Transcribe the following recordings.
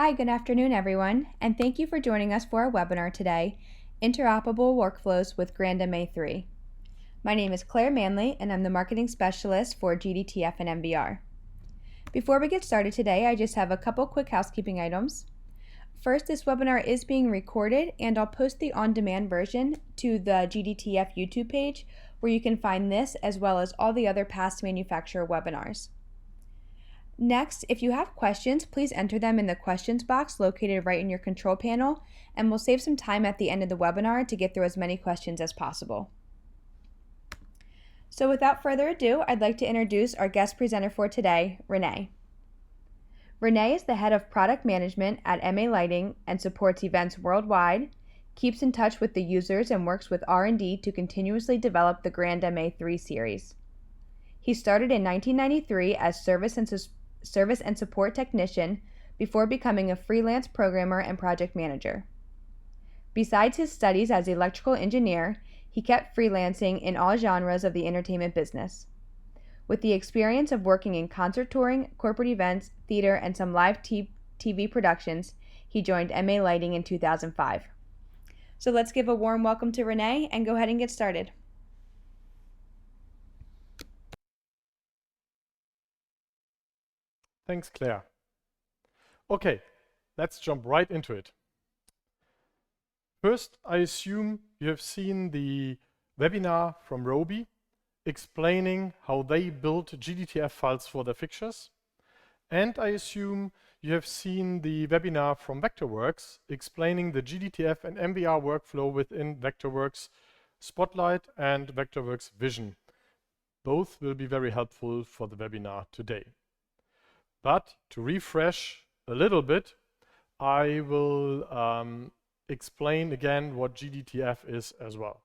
Hi, good afternoon, everyone, and thank you for joining us for our webinar today, Interoperable Workflows with grandMA3. My name is Claire Manley, and I'm the Marketing Specialist for GDTF and MBR. Before we get started today, I just have a couple quick housekeeping items. First, this webinar is being recorded, and I'll post the on-demand version to the GDTF YouTube page, where you can find this as well as all the other past manufacturer webinars. Next, if you have questions, please enter them in the questions box located right in your control panel, and we'll save some time at the end of the webinar to get through as many questions as possible. So without further ado, I'd like to introduce our guest presenter for today, Rene. Rene is the head of product management at MA Lighting and supports events worldwide, keeps in touch with the users, and works with R&D to continuously develop the grandMA3 series. He started in 1993 as service and support technician before becoming a freelance programmer and project manager. Besides his studies as an electrical engineer, he kept freelancing in all genres of the entertainment business. With the experience of working in concert touring, corporate events, theater, and some live TV productions, he joined MA Lighting in 2005. So let's give a warm welcome to Rene and go ahead and get started. Thanks, Claire. Okay, let's jump right into it. First, I assume you have seen the webinar from Roby explaining how they built GDTF files for their fixtures. And I assume you have seen the webinar from Vectorworks explaining the GDTF and MBR workflow within Vectorworks Spotlight and Vectorworks Vision. Both will be very helpful for the webinar today. But to refresh a little bit, I will explain again what GDTF is as well.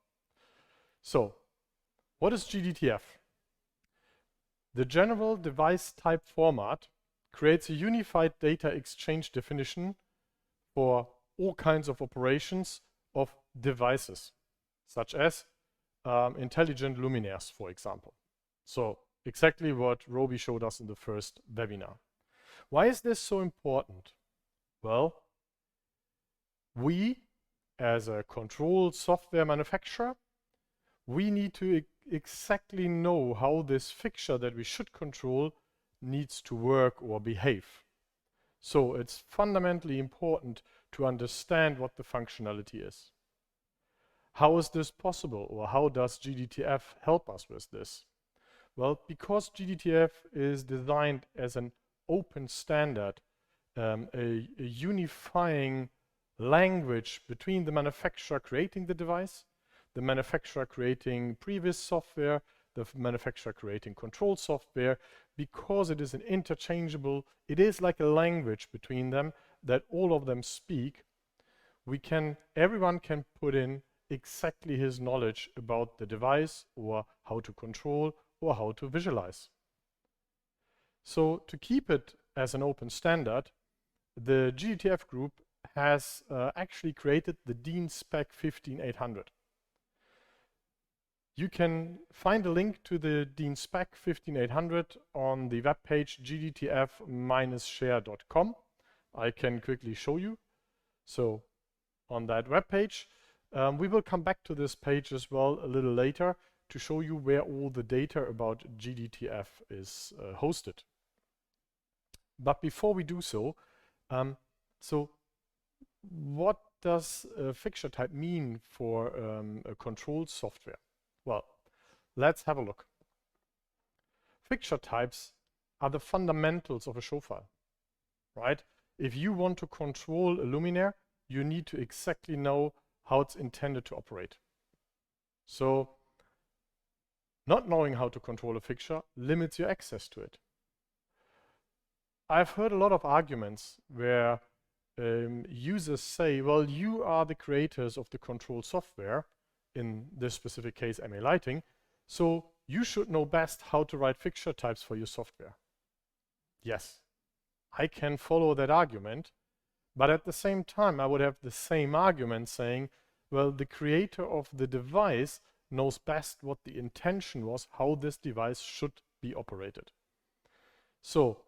So, what is GDTF? The General Device Type Format creates a unified data exchange definition for all kinds of operations of devices, such as intelligent luminaires, for example. So, exactly what Roby showed us in the first webinar. Why is this so important? Well, we, as a control software manufacturer, we need to exactly know how this fixture that we should control needs to work or behave. So it's fundamentally important to understand what the functionality is. How is this possible, or how does GDTF help us with this? Well, because GDTF is designed as an open standard, a unifying language between the manufacturer creating the device, the manufacturer creating previous software, the manufacturer creating control software, because it is an interchangeable, it is like a language between them that all of them speak. Everyone can put in exactly his knowledge about the device, or how to control, or how to visualize. So to keep it as an open standard, the GDTF group has actually created the DIN Spec 15800. You can find a link to the DIN Spec 15800 on the webpage gdtf-share.com. I can quickly show you. So on that webpage, we will come back to this page as well a little later to show you where all the data about GDTF is hosted. But before we do so, what does a fixture type mean for a control software? Well, let's have a look. Fixture types are the fundamentals of a show file, right? If you want to control a luminaire, you need to exactly know how it's intended to operate. So, not knowing how to control a fixture limits your access to it. I've heard a lot of arguments where users say, well, you are the creators of the control software, in this specific case MA Lighting, so you should know best how to write fixture types for your software. Yes, I can follow that argument, but at the same time I would have the same argument saying, well, the creator of the device knows best what the intention was, how this device should be operated. So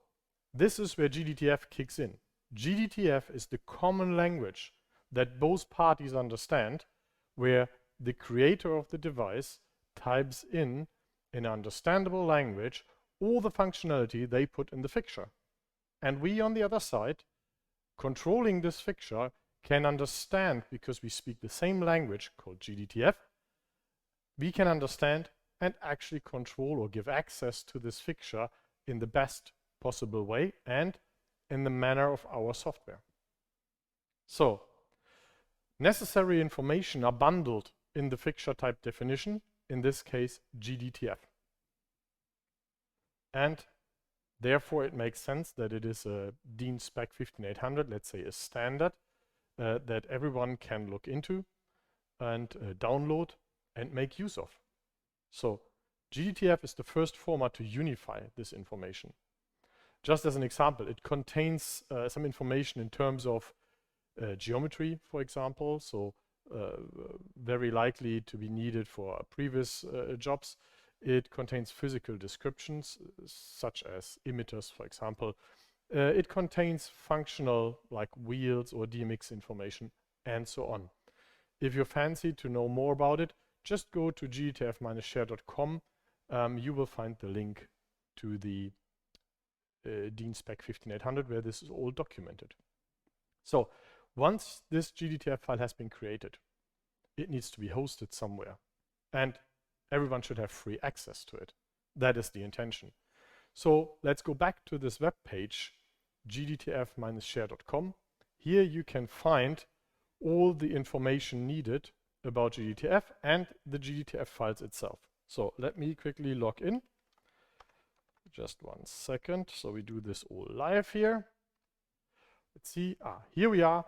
this is where GDTF kicks in. GDTF is the common language that both parties understand, where the creator of the device types in understandable language all the functionality they put in the fixture. And we on the other side, controlling this fixture, can understand, because we speak the same language called GDTF, we can understand and actually control or give access to this fixture in the best possible way and in the manner of our software. So, necessary information are bundled in the fixture type definition, in this case GDTF. And therefore it makes sense that it is a DIN spec 15800, let's say a standard, that everyone can look into and download and make use of. So GDTF is the first format to unify this information. Just as an example, it contains some information in terms of geometry, for example, so very likely to be needed for previous jobs. It contains physical descriptions, such as emitters, for example. It contains functional, like wheels or DMX information, and so on. If you fancy to know more about it, just go to gdtf-share.com. You will find the link to the DIN spec 15800, where this is all documented. So once this GDTF file has been created, it needs to be hosted somewhere, and everyone should have free access to it. That is the intention. So let's go back to this web page, gdtf-share.com. Here you can find all the information needed about GDTF and the GDTF files itself. So let me quickly log in. Just 1 second. So we do this all live here. Let's see. Here we are.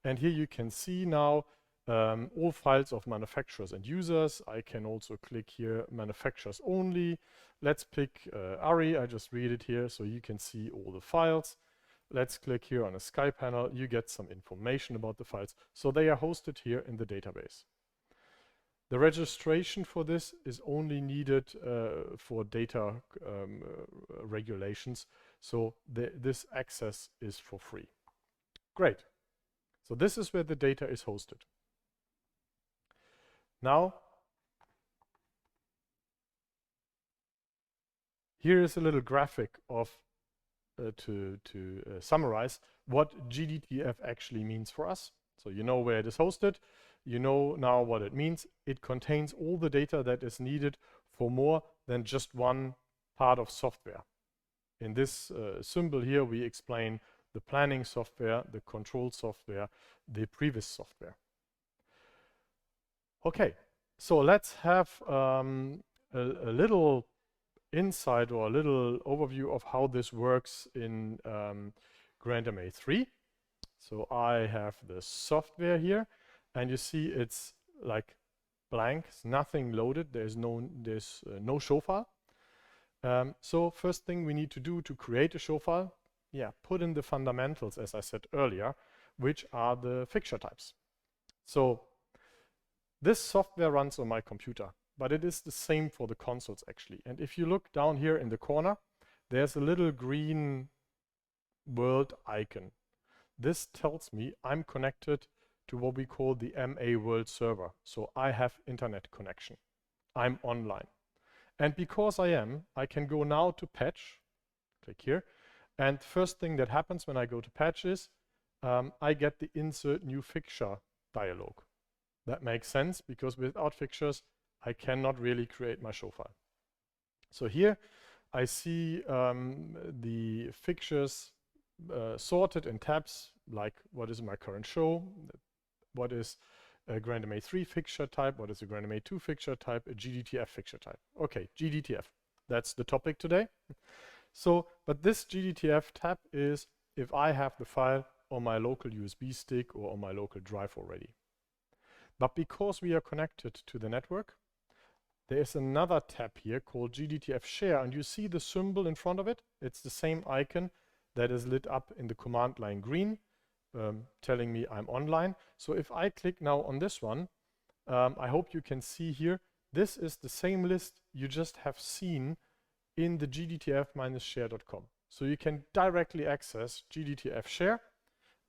And here you can see now all files of manufacturers and users. I can also click here, manufacturers only. Let's pick ARI. I just read it here so you can see all the files. Let's click here on a sky panel. You get some information about the files. So they are hosted here in the database. The registration for this is only needed for data regulations. So this access is for free. Great. So this is where the data is hosted. Now, here is a little graphic of to summarize what GDTF actually means for us. So you know where it is hosted. You know now what it means. It contains all the data that is needed for more than just one part of software. In this symbol here, we explain the planning software, the control software, the previous software. Okay, so let's have a little insight or a little overview of how this works in grandMA3. So I have the software here, and you see it's like blank, nothing loaded. There's no show file. So first thing we need to do to create a show file, put in the fundamentals, as I said earlier, which are the fixture types. So this software runs on my computer, but it is the same for the consoles actually. And if you look down here in the corner, there's a little green world icon. This tells me I'm connected to what we call the MA world server. So I have internet connection. I'm online. And because I am, I can go now to patch, click here. And first thing that happens when I go to patch is I get the insert new fixture dialog. That makes sense because without fixtures, I cannot really create my show file. So here I see the fixtures sorted in tabs, like what is my current show, what is a grandMA3 fixture type, what is a grandMA2 fixture type, a GDTF fixture type. Okay, GDTF, that's the topic today. So, but this GDTF tab is if I have the file on my local USB stick or on my local drive already. But because we are connected to the network, there is another tab here called GDTF Share, and you see the symbol in front of it. It's the same icon that is lit up in the command line green, telling me I'm online. So if I click now on this one, I hope you can see here, this is the same list you just have seen in the gdtf-share.com. So you can directly access GDTF Share,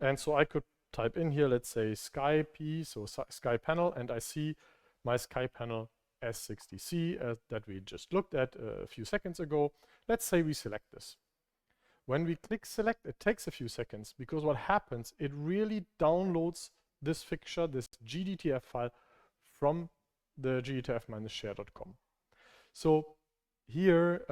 And so I could type in here, let's say sky P, so sky panel, and I see my sky panel S60C that we just looked at a few seconds ago. Let's say we select this. When we click select, it takes a few seconds because what happens, it really downloads this fixture, this GDTF file from the gdtf-share.com. So here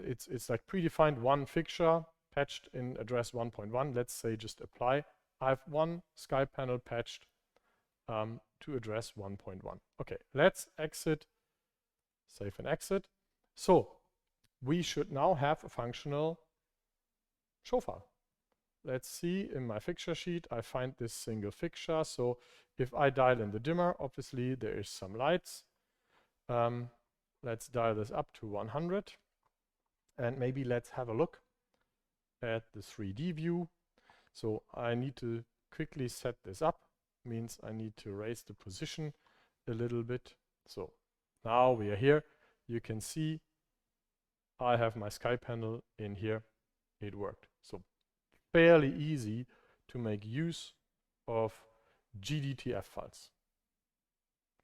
it's like predefined one fixture patched in address 1.1. Let's say just apply. I have one sky panel patched to address 1.1. Okay, let's exit, save and exit. So we should now have a functional show file. Let's see, in my fixture sheet, I find this single fixture. So if I dial in the dimmer, obviously there is some lights. Let's dial this up to 100. And maybe let's have a look at the 3D view. So I need to quickly set this up. Means I need to raise the position a little bit. So now we are here. You can see I have my sky panel in here. It worked. So fairly easy to make use of GDTF files.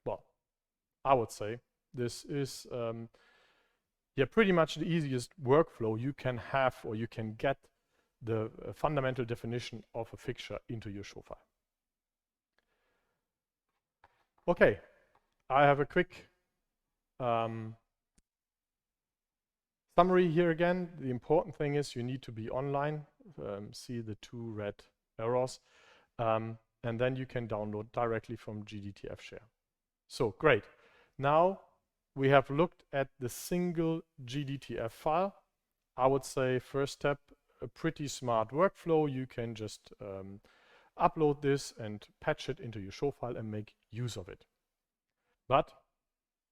Well, I would say this is pretty much the easiest workflow you can have, or you can get the fundamental definition of a fixture into your show file. Okay, I have a quick summary here again. The important thing is you need to be online. See the two red arrows. And then you can download directly from GDTF Share. So great. Now we have looked at the single GDTF file. I would say first step, a pretty smart workflow. You can just upload this and patch it into your show file and make use of it. But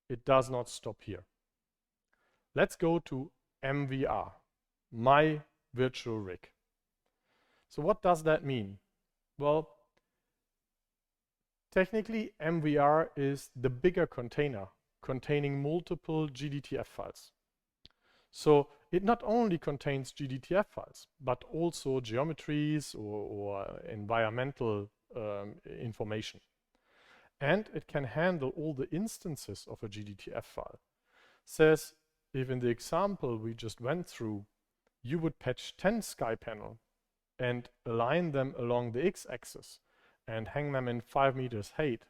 it does not stop here. Let's go to MVR, my virtual rig. So what does that mean? Well, technically MVR is the bigger container containing multiple GDTF files. So it not only contains GDTF files, but also geometries or environmental information. And it can handle all the instances of a GDTF file. Says, if in the example we just went through, you would patch 10 sky panel and align them along the x-axis and hang them in 5 meters height,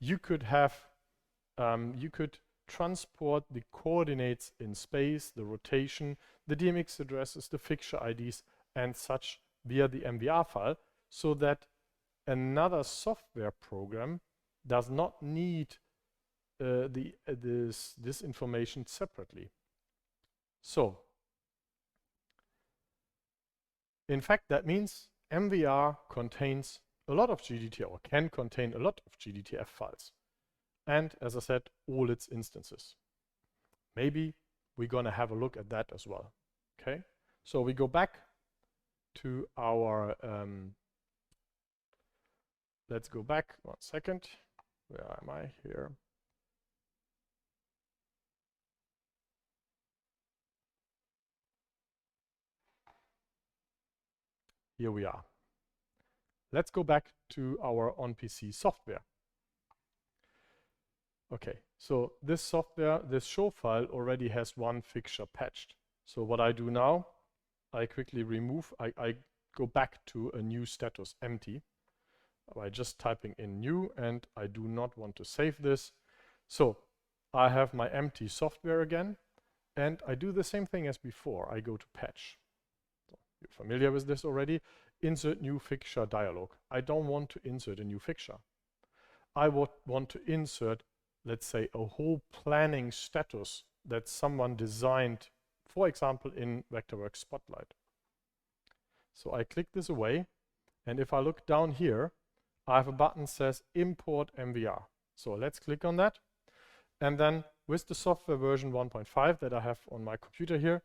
you could have, you could transport the coordinates in space, the rotation, the DMX addresses, the fixture IDs, and such via the MVR file, so that another software program does not need this information separately. So, in fact, that means MVR contains a lot of GDTF, or can contain a lot of GDTF files. And as I said, all its instances. Maybe we're going to have a look at that as well. Okay, so we go back to our, let's go back 1 second. Where am I here? Here we are. Let's go back to our on-PC software. Okay, so this software, this show file already has one fixture patched. So what I do now, I quickly remove, I go back to a new status empty by just typing in new, and I do not want to save this. So I have my empty software again, and I do the same thing as before. I go to patch. So you're familiar with this already. Insert new fixture dialog. I don't want to insert a new fixture. I would want to insert, let's say, a whole planning status that someone designed, for example, in Vectorworks Spotlight. So I click this away, and if I look down here, I have a button that says import MVR. So let's click on that. And then with the software version 1.5 that I have on my computer here,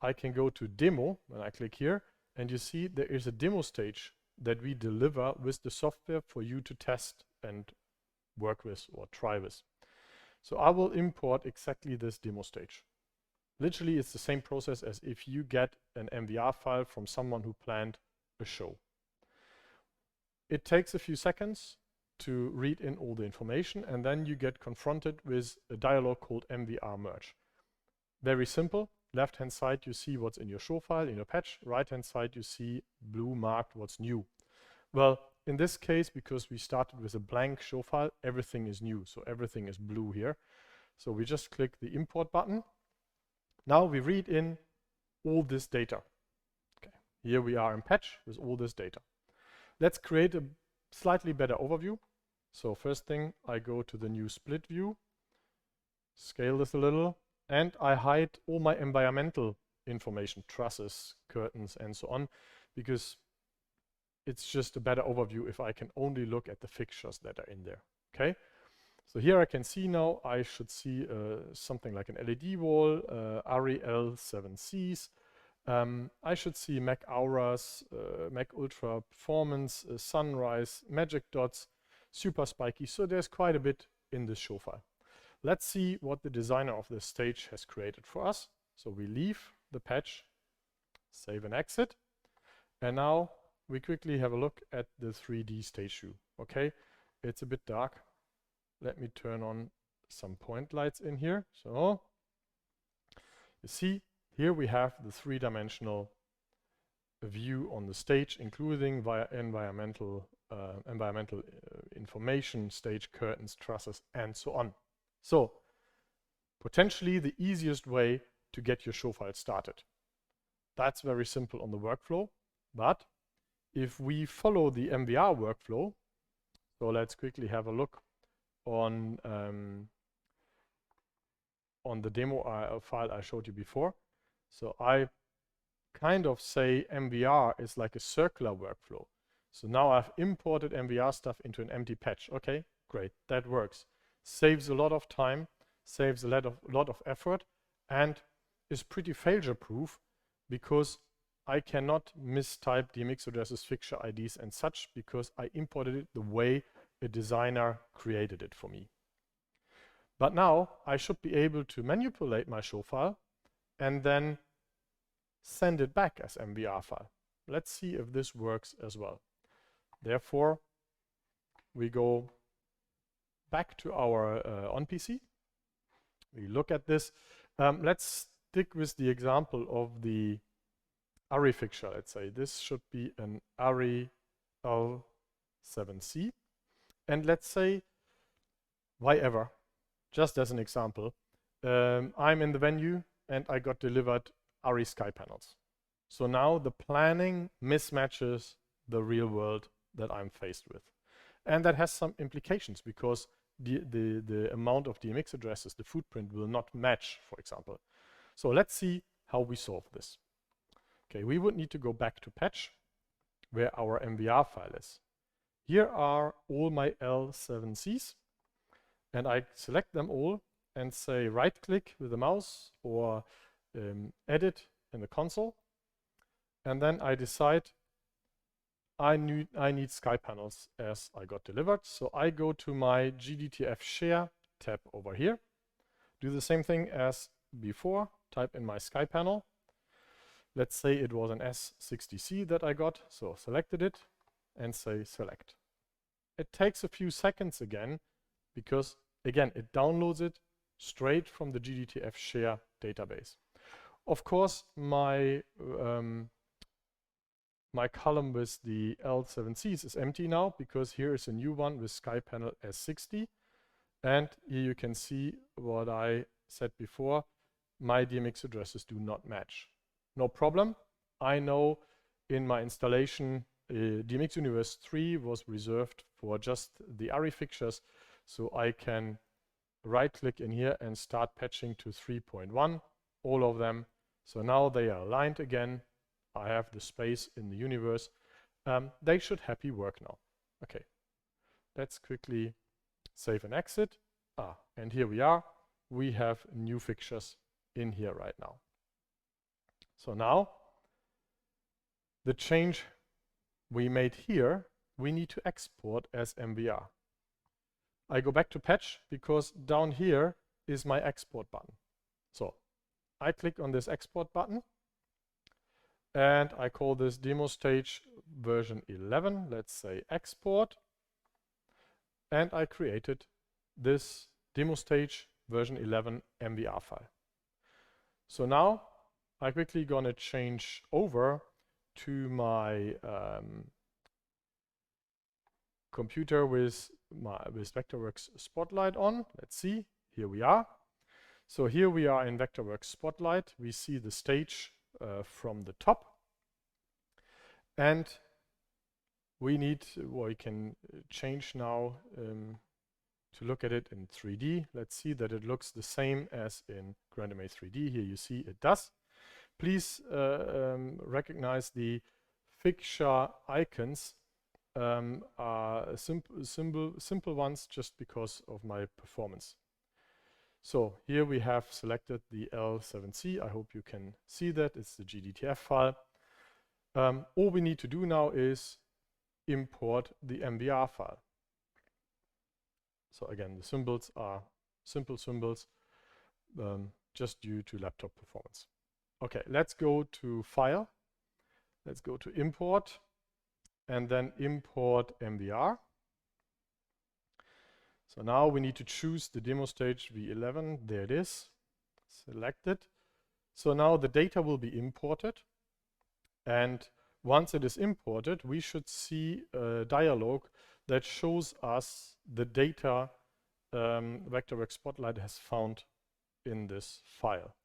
I can go to demo when I click here, and you see there is a demo stage that we deliver with the software for you to test and work with or try with. So I will import exactly this demo stage. Literally, it's the same process as if you get an MVR file from someone who planned a show. It takes a few seconds to read in all the information, and then you get confronted with a dialog called MVR merge. Very simple. Left-hand side, you see what's in your show file, in your patch. Right-hand side, you see blue marked what's new. Well, in this case, because we started with a blank show file, everything is new. So everything is blue here. So we just click the import button. Now we read in all this data. Okay. Here we are in patch with all this data. Let's create a slightly better overview. So first thing, I go to the new split view, scale this a little, and I hide all my environmental information, trusses, curtains, and so on, because it's just a better overview if I can only look at the fixtures that are in there. Okay. So here I can see now, I should see something like an LED wall, ARRI L7Cs. I should see Mac Auras, Mac Ultra Performance, Sunrise, Magic Dots, Super Spiky. So there's quite a bit in this show file. Let's see what the designer of this stage has created for us. So we leave the patch, save and exit. And now we quickly have a look at the 3D stage view. Okay, it's a bit dark. Let me turn on some point lights in here. So you see, here we have the three-dimensional view on the stage, including via environmental information, stage curtains, trusses, and so on. So potentially the easiest way to get your show file started. That's very simple on the workflow, but if we follow the MVR workflow, so let's quickly have a look on the demo file I showed you before. So I kind of say MVR is like a circular workflow. So now I've imported MVR stuff into an empty patch. Okay, great, that works. Saves a lot of time, saves a lot of effort, and is pretty failure proof because I cannot mistype DMX addresses, fixture IDs and such because I imported it the way a designer created it for me. But now I should be able to manipulate my show file and then send it back as MVR file. Let's see if this works as well. Therefore, we go back to our on PC. We look at this. Let's stick with the example of the ARRI fixture. Let's say this should be an ARRI L7C. And let's say, why ever, just as an example, I'm in the venue and I got delivered ARRI sky panels. So now the planning mismatches the real world that I'm faced with. And that has some implications because the amount of DMX addresses, the footprint will not match, for example. So let's see how we solve this. Okay, we would need to go back to patch where our MVR file is. Here are all my L7Cs and I select them all and say right click with the mouse or edit in the console, and then I decide I need sky panels as I got delivered. So I go to my GDTF share tab over here, do the same thing as before, type in my sky panel. Let's say it was an S60C that I got, so selected it and say select. It takes a few seconds again because again it downloads it straight from the GDTF share database. Of course, my column with the L7Cs is empty now because here is a new one with sky panel S60, and here you can see what I said before, my DMX addresses do not match. No problem. I know in my installation DMX Universe 3 was reserved for just the ARRI fixtures, so I can right click in here and start patching to 3.1, all of them. So now they are aligned again. I have the space in the universe. They should happy work now. Okay, let's quickly save and exit. And here we are. We have new fixtures in here right now. So now the change we made here, we need to export as MVR. I go back to patch because down here is my export button. So I click on this export button and I call this demo stage version 11, let's say export, and I created this demo stage version 11 MVR file. So now I'm quickly gonna change over to my computer with Vectorworks Spotlight on. Let's see, here we are. So here we are in Vectorworks Spotlight. We see the stage from the top. And we can change now to look at it in 3D. Let's see that it looks the same as in grandMA 3D. Here you see it does. Please recognize the fixture icons are simple ones just because of my performance. So here we have selected the L7C. I hope you can see that. It's the GDTF file. All we need to do now is import the MVR file. So again, the symbols are simple symbols just due to laptop performance. Okay, let's go to File. Let's go to Import and then import MVR. So now we need to choose the demo stage V11. There it is. Select it. So now the data will be imported. And once it is imported, we should see a dialog that shows us the data Vectorworks Spotlight has found in this file.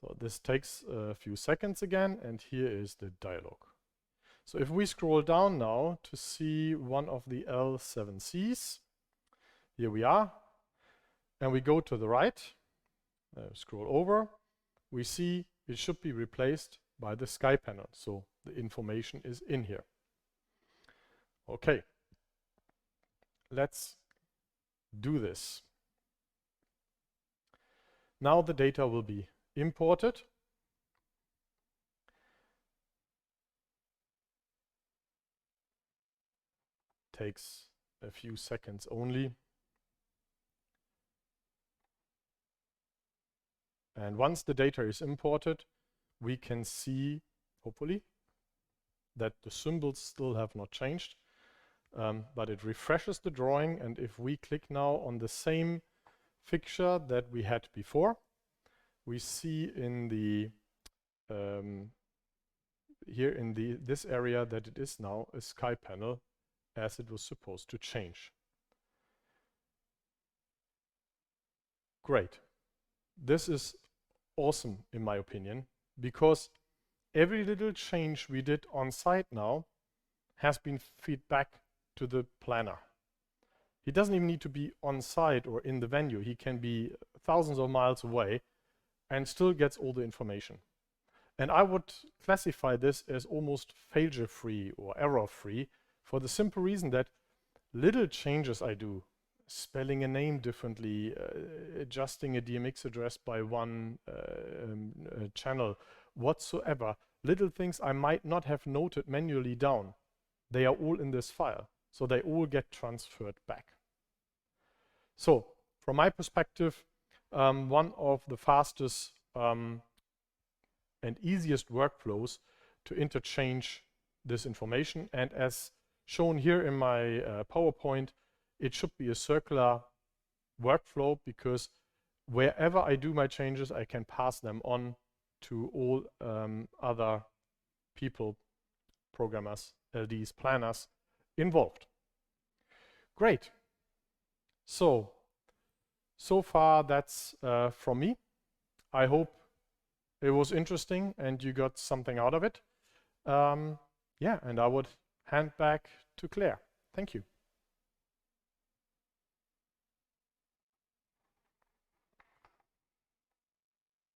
So this takes a few seconds again, and here is the dialog. So if we scroll down now to see one of the L7Cs, here we are, and we go to the right, scroll over, we see it should be replaced by the sky panel. So the information is in here. Okay, let's do this. Now the data will be imported. Takes a few seconds only. And once the data is imported, we can see, hopefully, that the symbols still have not changed, but it refreshes the drawing. And if we click now on the same fixture that we had before, we see in the here in this area that it is now a sky panel as it was supposed to change. Great. This is awesome in my opinion, because every little change we did on site now has been fed back to the planner. He doesn't even need to be on site or in the venue. He can be thousands of miles away and still gets all the information. And I would classify this as almost failure-free or error-free for the simple reason that little changes I do, spelling a name differently, adjusting a DMX address by one channel, whatsoever, little things I might not have noted manually down, they are all in this file. So they all get transferred back. So from my perspective, one of the fastest and easiest workflows to interchange this information. And as shown here in my PowerPoint, it should be a circular workflow, because wherever I do my changes, I can pass them on to all other people, programmers, LDs, planners involved. Great. So far that's from me. I hope it was interesting and you got something out of it. Yeah, and I would hand back to Claire. Thank you.